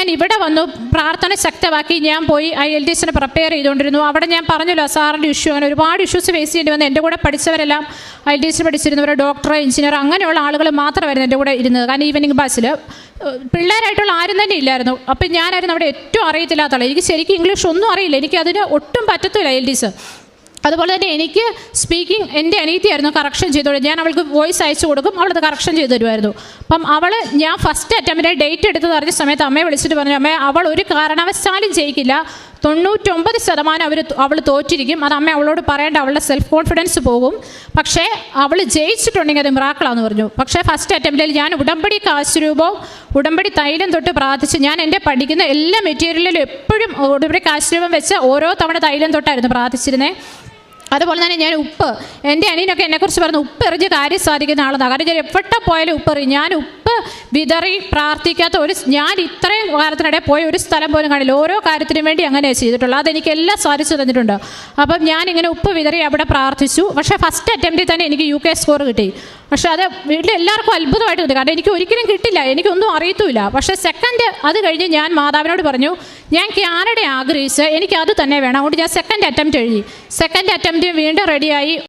ഞാൻ ഇവിടെ വന്നു, പ്രാർത്ഥന ശക്തമാക്കി ഞാൻ പോയി IELTS പ്രിപ്പയർ ചെയ്തുകൊണ്ടിരുന്നു. അവിടെ ഞാൻ പറഞ്ഞല്ലോ സാറിൻ്റെ ഇഷ്യൂ, അങ്ങനെ ഒരുപാട് ഇഷ്യൂസ് ഫേസ് ചെയ്യേണ്ടി വന്നു. എൻ്റെ കൂടെ പഠിച്ചവരെല്ലാം IELTS പഠിച്ചിരുന്നവർ ഡോക്ടർ, എഞ്ചിനീയർ അങ്ങനെയുള്ള ആളുകൾ മാത്രമായിരുന്നു എൻ്റെ കൂടെ ഇരുന്നത്. കാരണം ഈവനിങ് ബസ്സിൽ പിള്ളേരായിട്ടുള്ള ആരും തന്നെ ഇല്ലായിരുന്നു. അപ്പം ഞാനായിരുന്നു അവിടെ ഏറ്റവും അറിയത്തില്ലാത്ത ആൾ. എനിക്ക് ശരിക്കും ഇംഗ്ലീഷ് ഒന്നും അറിയില്ല, എനിക്കതിന് ഒട്ടും പറ്റത്തില്ല IELTS. അതുപോലെ തന്നെ എനിക്ക് സ്പീക്കിംഗ് എൻ്റെ അനിയത്തിയായിരുന്നു കറക്ഷൻ ചെയ്തോളൂ. ഞാൻ അവൾക്ക് വോയിസ് അയച്ചു കൊടുക്കും, അവളത് കറക്ഷൻ ചെയ്ത് തരുമായിരുന്നു. അപ്പം ഞാൻ ഫസ്റ്റ് അറ്റംപ്റ്റിൻ്റെ ഡേറ്റ് എടുത്ത് പറഞ്ഞ സമയത്ത് അമ്മയെ വിളിച്ചിട്ട് പറഞ്ഞു, അമ്മേ അവൾ ഒരു കാരണവശാലും ജയിക്കില്ല, 99% അവൾ തോറ്റിരിക്കും, അത് അമ്മ അവളോട് പറയേണ്ട, അവളുടെ സെൽഫ് കോൺഫിഡൻസ് പോകും, പക്ഷേ അവൾ ജയിച്ചിട്ടുണ്ടെങ്കിൽ അത് മിറാക്കിളാന്ന് പറഞ്ഞു. പക്ഷേ ഫസ്റ്റ് അറ്റംപ്റ്റിൽ ഞാൻ ഉടമ്പടി കാശുരൂപവും ഉടമ്പടി തൈലം തൊട്ട് പ്രാർത്ഥിച്ച്, ഞാൻ എൻ്റെ പഠിക്കുന്ന എല്ലാ മെറ്റീരിയലിലും എപ്പോഴും ഉടമ്പടി കാശുരൂപം വെച്ച് ഓരോ തവണ തൈലം തൊട്ടായിരുന്നു പ്രാർത്ഥിച്ചിരുന്നത്. അതുപോലെ തന്നെ ഞാൻ ഉപ്പ്, എൻ്റെ അനിയനൊക്കെ എന്നെക്കുറിച്ച് പറഞ്ഞു ഉപ്പ് എറിഞ്ഞ് കാര്യം സാധിക്കുന്ന ആളെന്നാണ്. കാരണം ഞാൻ എവിടെ പോയാലും ഉപ്പെറിയും. ഞാൻ ഉപ്പ് വിതറി പ്രാർത്ഥിക്കാത്ത ഞാൻ ഇത്രയും കാലത്തിനിടെ പോയ ഒരു സ്ഥലം പോലും കാണില്ല. ഓരോ കാര്യത്തിനും വേണ്ടി അങ്ങനെയാണ് ചെയ്തിട്ടുള്ളത്. അതെനിക്ക് എല്ലാം സാധിച്ചു തന്നിട്ടുണ്ട്. അപ്പം ഞാനിങ്ങനെ ഉപ്പ് വിതറി അവിടെ പ്രാർത്ഥിച്ചു. പക്ഷേ ഫസ്റ്റ് അറ്റംപ്റ്റിൽ തന്നെ എനിക്ക് UK സ്കോർ കിട്ടി. പക്ഷേ അത് വീട്ടിൽ എല്ലാവർക്കും അത്ഭുതമായിട്ട് തോന്നി, കാരണം എനിക്ക് ഒരിക്കലും കിട്ടില്ല, എനിക്കൊന്നും അറിയത്തുമില്ല. പക്ഷേ സെക്കൻഡ് അത് കഴിഞ്ഞ് ഞാൻ മാതാവിനോട് പറഞ്ഞു, ഞാൻ കാനഡ ആഗ്രഹിച്ച് എനിക്കത് തന്നെ വേണം, അതുകൊണ്ട് ഞാൻ സെക്കൻഡ് അറ്റംപ്റ്റ് എഴുതി. സെക്കൻഡ് അറ്റംപ്റ്റ് വീണ്ടും റെഡിയായി.